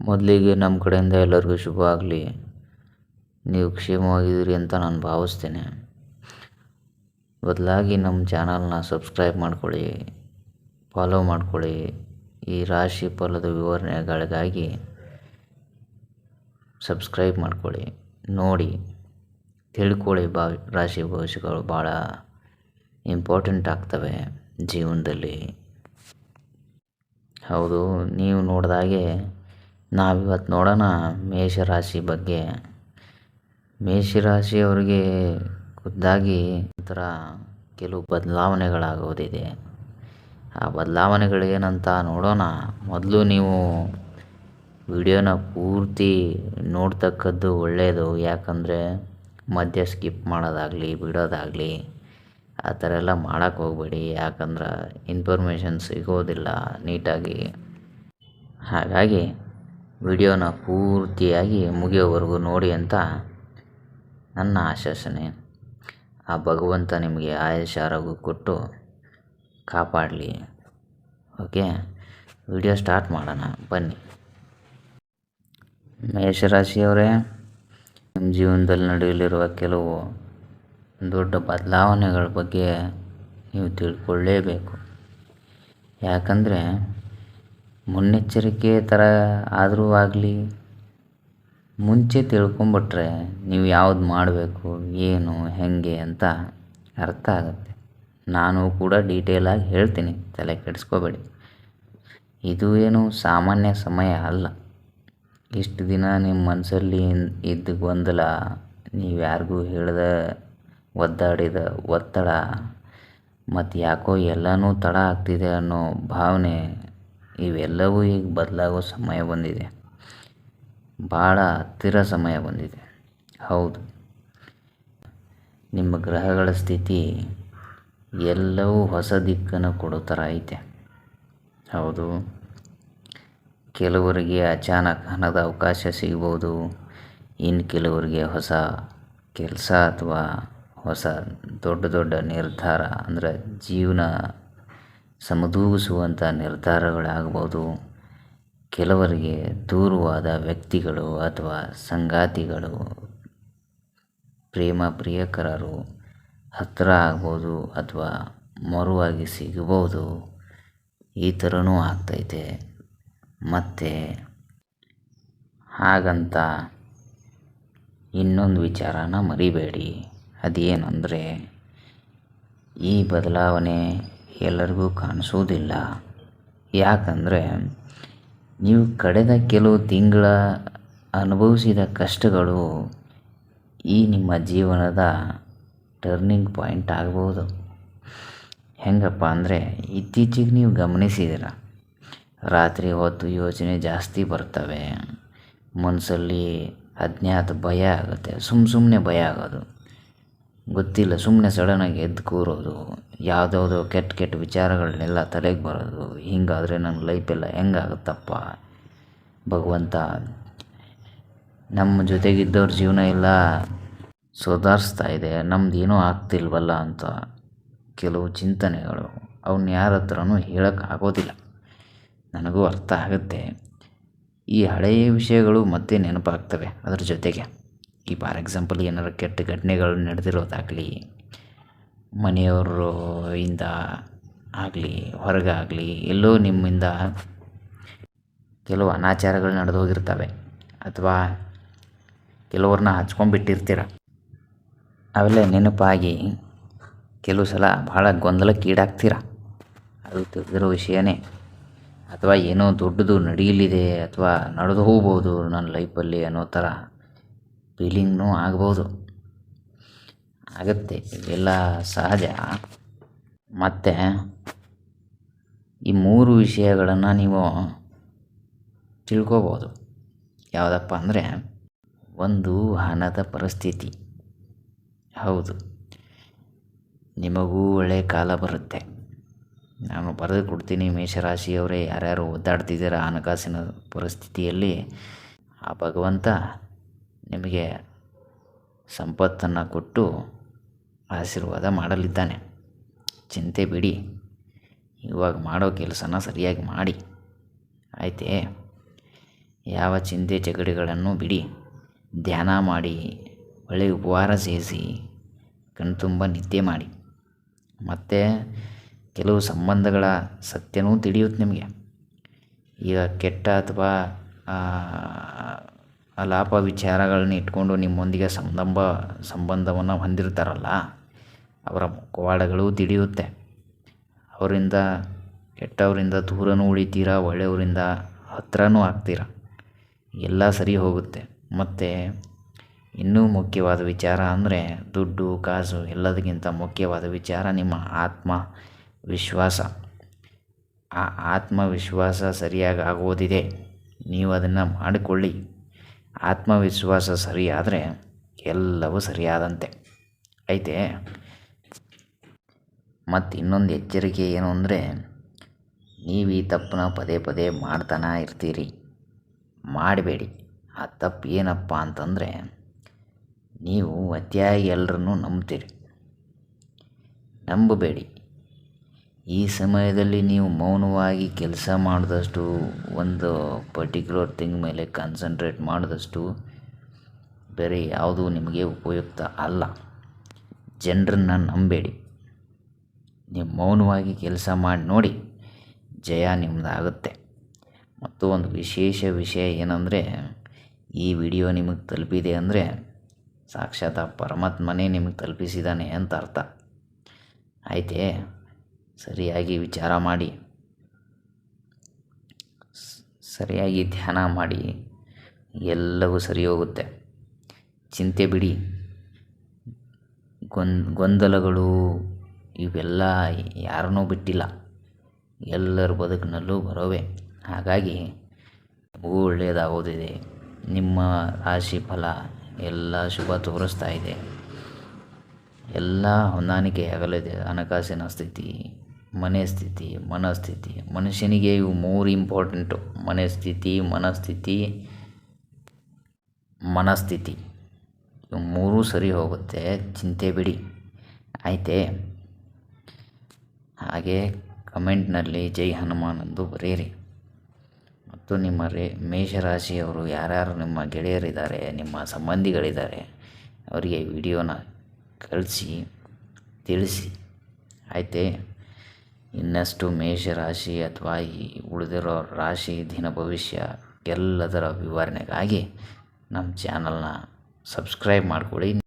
ಮೊದಲಿಗೆ ನಮ್ಮ ಕಡೆಯಿಂದ ಎಲ್ಲರಿಗೂ ಶುಭ ಆಗಲಿ. ನೀವು ಕ್ಷೇಮವಾಗಿದ್ದೀರಿ ಅಂತ ನಾನು ಭಾವಿಸ್ತೇನೆ. ಬದಲಾಗಿ ನಮ್ಮ ಚಾನಲ್ನ ಸಬ್ಸ್ಕ್ರೈಬ್ ಮಾಡ್ಕೊಳ್ಳಿ, ಫಾಲೋ ಮಾಡ್ಕೊಳ್ಳಿ. ಈ ರಾಶಿ ಫಲದ ವಿವರಣೆಗಳಿಗಾಗಿ ಸಬ್ಸ್ಕ್ರೈಬ್ ಮಾಡ್ಕೊಳ್ಳಿ, ನೋಡಿ ತಿಳ್ಕೊಳ್ಳಿ. ರಾಶಿ ಭವಿಷ್ಯಗಳು ಭಾಳ ಇಂಪಾರ್ಟೆಂಟ್ ಆಗ್ತವೆ ಜೀವನದಲ್ಲಿ. ಹೌದು, ನೀವು ನೋಡಿದಾಗೆ ನಾವಿವತ್ತು ನೋಡೋಣ ಮೇಷರಾಶಿ ಬಗ್ಗೆ. ಮೇಷರಾಶಿಯವರಿಗೆ ಖುದ್ದಾಗಿ ಒಂಥರ ಕೆಲವು ಬದಲಾವಣೆಗಳಾಗೋದಿದೆ. ಆ ಬದಲಾವಣೆಗಳೇನಂತ ನೋಡೋಣ. ಮೊದಲು ನೀವು ವಿಡಿಯೋನ ಪೂರ್ತಿ ನೋಡ್ತಕ್ಕದ್ದು ಒಳ್ಳೆಯದು. ಯಾಕಂದರೆ ಮಧ್ಯ ಸ್ಕಿಪ್ ಮಾಡೋದಾಗಲಿ ಬಿಡೋದಾಗಲಿ ಆ ಥರ ಎಲ್ಲ ಮಾಡೋಕ್ಕೆ ಹೋಗಬೇಡಿ. ಯಾಕಂದ್ರೆ ಇನ್ಫಾರ್ಮೇಷನ್ ಸಿಗೋದಿಲ್ಲ ನೀಟಾಗಿ. ಹಾಗಾಗಿ ವಿಡಿಯೋನ ಪೂರ್ತಿಯಾಗಿ ಮುಗಿಯೋವರೆಗೂ ನೋಡಿ ಅಂತ ನನ್ನ ಆಶಾಸನೆ. ಆ ಭಗವಂತ ನಿಮಗೆ ಆಯುಷ್ಯ ಆರೋಗ್ಯ ಕೊಟ್ಟು ಕಾಪಾಡಲಿ. ಓಕೆ, ವಿಡಿಯೋ ಸ್ಟಾರ್ಟ್ ಮಾಡೋಣ ಬನ್ನಿ. ಮೇಷರಾಶಿಯವರೇ, ನಿಮ್ಮ ಜೀವನದಲ್ಲಿ ನಡೆಯಲಿರುವ ಕೆಲವು ದೊಡ್ಡ ಬದಲಾವಣೆಗಳ ಬಗ್ಗೆ ನೀವು ತಿಳ್ಕೊಳ್ಳೇಬೇಕು. ಯಾಕಂದರೆ ಮುನ್ನೆಚ್ಚರಿಕೆ ಥರ ಆದರೂ ಆಗಲಿ, ಮುಂಚೆ ತಿಳ್ಕೊಂಬಿಟ್ರೆ ನೀವು ಯಾವ್ದು ಮಾಡಬೇಕು, ಏನು, ಹೇಗೆ ಅಂತ ಅರ್ಥ ಆಗುತ್ತೆ. ನಾನು ಕೂಡ ಡೀಟೇಲಾಗಿ ಹೇಳ್ತೀನಿ, ತಲೆ ಕೆಡಿಸ್ಕೋಬೇಡಿ. ಇದು ಏನು ಸಾಮಾನ್ಯ ಸಮಯ ಅಲ್ಲ. ಇಷ್ಟು ದಿನ ನಿಮ್ಮ ಮನಸ್ಸಲ್ಲಿ ಇದ್ದ ಗೊಂದಲ, ನೀವು ಯಾರಿಗೂ ಹೇಳದ ಒದ್ದಾಡಿದ ಒತ್ತಡ, ಮತ್ತು ಯಾಕೋ ಎಲ್ಲನೂ ತಡ ಆಗ್ತಿದೆ ಅನ್ನೋ ಭಾವನೆ, ಇವೆಲ್ಲವೂ ಈಗ ಬದಲಾಗೋ ಸಮಯ ಬಂದಿದೆ. ಭಾಳ ಹತ್ತಿರ ಸಮಯ ಬಂದಿದೆ. ಹೌದು, ನಿಮ್ಮ ಗ್ರಹಗಳ ಸ್ಥಿತಿ ಎಲ್ಲವೂ ಹೊಸ ದಿಕ್ಕನ್ನು ಕೊಡೋ ಥರ ಐತೆ. ಹೌದು, ಕೆಲವರಿಗೆ ಅಚಾನಕ್ ಹಣದ ಅವಕಾಶ ಸಿಗ್ಬೋದು. ಇನ್ನು ಕೆಲವರಿಗೆ ಹೊಸ ಕೆಲಸ ಅಥವಾ ಹೊಸ ದೊಡ್ಡ ದೊಡ್ಡ ನಿರ್ಧಾರ, ಅಂದರೆ ಜೀವನ ಸಮದೂಗಿಸುವಂಥ ನಿರ್ಧಾರಗಳಾಗ್ಬೋದು. ಕೆಲವರಿಗೆ ದೂರವಾದ ವ್ಯಕ್ತಿಗಳು ಅಥವಾ ಸಂಗಾತಿಗಳು, ಪ್ರೇಮ ಪ್ರಿಯಕರರು ಹತ್ತಿರ ಆಗ್ಬೋದು ಅಥವಾ ಮರುವಾಗಿ ಸಿಗಬಹುದು. ಈ ಥರನೂ ಆಗ್ತೈತೆ. ಮತ್ತು ಹಾಗಂತ ಇನ್ನೊಂದು ವಿಚಾರನ ಮರಿಬೇಡಿ. ಅದೇನೆಂದರೆ, ಈ ಬದಲಾವಣೆ ಎಲ್ಲರಿಗೂ ಕಾಣಿಸೋದಿಲ್ಲ. ಯಾಕಂದರೆ ನೀವು ಕಳೆದ ಕೆಲವು ತಿಂಗಳ ಅನುಭವಿಸಿದ ಕಷ್ಟಗಳು ಈ ನಿಮ್ಮ ಜೀವನದ ಟರ್ನಿಂಗ್ ಪಾಯಿಂಟ್ ಆಗ್ಬೋದು. ಹೆಂಗಪ್ಪ ಅಂದರೆ, ಇತ್ತೀಚೆಗೆ ನೀವು ಗಮನಿಸಿದ್ದೀರ, ರಾತ್ರಿ ಹೊತ್ತು ಯೋಚನೆ ಜಾಸ್ತಿ ಬರ್ತವೆ. ಮನಸ್ಸಲ್ಲಿ ಅಜ್ಞಾತ ಭಯ ಆಗುತ್ತೆ. ಸುಮ್ಮನೆ ಭಯ ಆಗೋದು, ಗೊತ್ತಿಲ್ಲ ಸುಮ್ಮನೆ ಸಡನ್ನಾಗಿ ಎದ್ದು ಕೂರೋದು, ಯಾವುದ್ಯಾವುದೋ ಕೆಟ್ಟ ವಿಚಾರಗಳನ್ನೆಲ್ಲ ತಲೆಗೆ ಬರೋದು. ಹಿಂಗಾದರೆ ನನ್ನ ಲೈಫೆಲ್ಲ ಹೆಂಗಾಗುತ್ತಪ್ಪ, ಭಗವಂತ ನಮ್ಮ ಜೊತೆಗಿದ್ದವ್ರ ಜೀವನ ಎಲ್ಲ ಸುಧಾರಿಸ್ತಾ ಇದೆ, ನಮ್ದು ಏನೂ ಆಗ್ತಿಲ್ವಲ್ಲ ಅಂತ ಕೆಲವು ಚಿಂತನೆಗಳು. ಅವನ್ನ ಯಾರ ಹತ್ರನೂ ಹೇಳೋಕ್ಕಾಗೋದಿಲ್ಲ. ನನಗೂ ಅರ್ಥ ಆಗುತ್ತೆ. ಈ ಹಳೆಯ ವಿಷಯಗಳು ಮತ್ತೆ ನೆನಪಾಗ್ತವೆ. ಅದ್ರ ಜೊತೆಗೆ ಈ ಫಾರ್ ಎಕ್ಸಾಂಪಲ್ ಏನಾರು ಕೆಟ್ಟ ಘಟನೆಗಳು ನಡೆದಿರೋದಾಗಲಿ, ಮನೆಯವರು ಇಂದ ಆಗಲಿ, ಹೊರಗಾಗಲಿ, ಎಲ್ಲೋ ನಿಮ್ಮಿಂದ ಕೆಲವು ಅನಾಚಾರಗಳು ನಡೆದು ಹೋಗಿರ್ತವೆ, ಅಥವಾ ಕೆಲವ್ರನ್ನ ಹಚ್ಕೊಂಡ್ಬಿಟ್ಟಿರ್ತೀರ. ಅವೆಲ್ಲ ನೆನಪಾಗಿ ಕೆಲವು ಸಲ ಭಾಳ ಗೊಂದಲಕ್ಕೀಡಾಗ್ತೀರ. ಅದು ತಿಳಿದಿರೋ ವಿಷಯನೇ. ಅಥವಾ ಏನೋ ದೊಡ್ಡದು ನಡೆಯಲಿದೆ ಅಥವಾ ನಡೆದು ಹೋಗ್ಬೋದು ನನ್ನ ಲೈಫಲ್ಲಿ ಅನ್ನೋ ಥರ ಫೀಲಿಂಗ್ನೂ ಆಗ್ಬೋದು. ಆಗುತ್ತೆ, ಇವೆಲ್ಲ ಸಹಜ. ಮತ್ತು ಈ 3 ವಿಷಯಗಳನ್ನು ನೀವು ತಿಳ್ಕೊಬೋದು. ಯಾವುದಪ್ಪ ಅಂದರೆ, ಒಂದು ಹಣದ ಪರಿಸ್ಥಿತಿ. ಹೌದು, ನಿಮಗೂ ಒಳ್ಳೆಯ ಕಾಲ ಬರುತ್ತೆ. ನಾನು ಬರೆದು ಕೊಡ್ತೀನಿ. ಮೇಷರಾಶಿಯವರೇ, ಯಾರ್ಯಾರು ಒದ್ದಾಡ್ತಿದ್ದೀರ ಹಣಕಾಸಿನ ಪರಿಸ್ಥಿತಿಯಲ್ಲಿ, ಆ ಭಗವಂತ ನಿಮಗೆ ಸಂಪತ್ತನ್ನು ಕೊಟ್ಟು ಆಶೀರ್ವಾದ ಮಾಡಲಿದ್ದಾನೆ. ಚಿಂತೆ ಬಿಡಿ. ಇವಾಗ ಮಾಡೋ ಕೆಲಸನ ಸರಿಯಾಗಿ ಮಾಡಿ, ಆಯ್ತೇ. ಯಾವ ಚಿಂತೆ ಜಗಡೆಗಳನ್ನು ಬಿಡಿ, ಧ್ಯಾನ ಮಾಡಿ, ಒಳ್ಳೆಯ ಉಪಹಾರ ಸೇವಿಸಿ, ಕಣ್ತುಂಬ ನಿದ್ದೆ ಮಾಡಿ. ಮತ್ತು ಕೆಲವು ಸಂಬಂಧಗಳ ಸತ್ಯನೂ ತಿಳಿಯುತ್ತೆ ನಿಮಗೆ. ಈಗ ಕೆಟ್ಟ ಅಥವಾ ಅಲಾಪ ವಿಚಾರಗಳನ್ನ ಇಟ್ಕೊಂಡು ನಿಮ್ಮೊಂದಿಗೆ ಸಂಬಂಧವನ್ನು ಹೊಂದಿರ್ತಾರಲ್ಲ, ಅವರ ಮುಖವಾಡಗಳು ತಿಳಿಯುತ್ತೆ. ಅವರಿಂದ ಕೆಟ್ಟವರಿಂದ ದೂರನೂ ಉಳಿತೀರ, ಒಳ್ಳೆಯವರಿಂದ ಹತ್ರನೂ ಆಗ್ತೀರ. ಎಲ್ಲ ಸರಿ ಹೋಗುತ್ತೆ. ಮತ್ತು ಇನ್ನೂ ಮುಖ್ಯವಾದ ವಿಚಾರ ಅಂದರೆ ದುಡ್ಡು ಕಾಸು ಎಲ್ಲದಕ್ಕಿಂತ ಮುಖ್ಯವಾದ ವಿಚಾರ ನಿಮ್ಮ ಆತ್ಮವಿಶ್ವಾಸ. ಆ ಆತ್ಮವಿಶ್ವಾಸ ಸರಿಯಾಗಿ ಆಗೋದಿದೆ, ನೀವು ಅದನ್ನು ಮಾಡಿಕೊಳ್ಳಿ. ಆತ್ಮವಿಶ್ವಾಸ ಸರಿಯಾದರೆ ಎಲ್ಲವೂ ಸರಿಯಾದಂತೆ ಐತೆ. ಮತ್ತು ಇನ್ನೊಂದು ಎಚ್ಚರಿಕೆ ಏನು ಅಂದರೆ, ನೀವು ಈ ತಪ್ಪನ್ನ ಪದೇ ಪದೇ ಮಾಡ್ತಾನೆ ಇರ್ತೀರಿ. ಮಾಡಬೇಡಿ. ಆ ತಪ್ಪು ಏನಪ್ಪ ಅಂತಂದರೆ, ನೀವು ಅತಿಯಾಗಿ ಎಲ್ಲರನ್ನೂ ನಂಬ್ತೀರಿ. ನಂಬಬೇಡಿ. ಈ ಸಮಯದಲ್ಲಿ ನೀವು ಮೌನವಾಗಿ ಕೆಲಸ ಮಾಡಿದಷ್ಟು, ಒಂದು ಪರ್ಟಿಕ್ಯುಲರ್ ಥಿಂಗ್ ಮೇಲೆ ಕಾನ್ಸಂಟ್ರೇಟ್ ಮಾಡಿದಷ್ಟು ಬೇರೆ ಯಾವುದೂ ನಿಮಗೆ ಉಪಯುಕ್ತ ಅಲ್ಲ. ಜನರನ್ನು ನಂಬೇಡಿ. ನೀವು ಮೌನವಾಗಿ ಕೆಲಸ ಮಾಡಿ ನೋಡಿ, ಜಯ ನಿಮ್ಮದಾಗುತ್ತೆ. ಮತ್ತು ಒಂದು ವಿಶೇಷ ವಿಷಯ ಏನಂದರೆ, ಈ ವಿಡಿಯೋ ನಿಮಗೆ ತಲುಪಿದೆ ಅಂದರೆ ಸಾಕ್ಷಾತ್ ಪರಮಾತ್ಮನೇ ನಿಮಗೆ ತಲುಪಿಸಿದ್ದಾನೆ ಅಂತ ಅರ್ಥ. ಆಯಿತೇ? ಸರಿಯಾಗಿ ವಿಚಾರ ಮಾಡಿ, ಸರಿಯಾಗಿ ಧ್ಯಾನ ಮಾಡಿ, ಎಲ್ಲವೂ ಸರಿ ಹೋಗುತ್ತೆ. ಚಿಂತೆ ಬಿಡಿ. ಗೊಂದಲಗಳು ಇವೆಲ್ಲ ಯಾರನ್ನೂ ಬಿಟ್ಟಿಲ್ಲ, ಎಲ್ಲರ ಬದುಕಿನಲ್ಲೂ ಬರೋವೆ. ಹಾಗಾಗಿ ನಿಮಗೂ ಒಳ್ಳೆಯದಾಗೋದಿದೆ. ನಿಮ್ಮ ರಾಶಿ ಫಲ ಎಲ್ಲ ಶುಭ ತೋರಿಸ್ತಾ ಇದೆ. ಎಲ್ಲ ಹೊಂದಾಣಿಕೆ ಆಗಲಿದೆ. ಹಣಕಾಸಿನ ಸ್ಥಿತಿ, ಮನೆ ಸ್ಥಿತಿ, ಮನಸ್ಥಿತಿ. ಮನುಷ್ಯನಿಗೆ ಇವು 3 ಇಂಪಾರ್ಟೆಂಟು: ಮನಸ್ಥಿತಿ, ಮನಸ್ಥಿತಿ. ಇವು 3 ಸರಿ ಹೋಗುತ್ತೆ. ಚಿಂತೆ ಬಿಡಿ. ಆಯಿತೇ? ಹಾಗೆ ಕಮೆಂಟ್ನಲ್ಲಿ ಜೈ ಹನುಮಾನ್ ಎಂದು ಬರೆಯಿರಿ. ಮತ್ತು ನಿಮ್ಮ ಮೇಷರಾಶಿಯವರು ಯಾರ್ಯಾರು ನಿಮ್ಮ ಗೆಳೆಯರಿದ್ದಾರೆ, ನಿಮ್ಮ ಸಂಬಂಧಿಗಳಿದ್ದಾರೆ, ಅವರಿಗೆ ವಿಡಿಯೋನ ಕಳಿಸಿ ತಿಳಿಸಿ. ಆಯಿತೇ? ಇನ್ನಷ್ಟು ಮೇಷರಾಶಿ ಅಥವಾ ಈ ಉಳಿದಿರೋ ರಾಶಿ ದಿನ ಭವಿಷ್ಯ ಎಲ್ಲದರ ವಿವರಣೆಗಾಗಿ ನಮ್ಮ ಚಾನಲ್ನ ಸಬ್ಸ್ಕ್ರೈಬ್ ಮಾಡಿಕೊಳ್ಳಿ.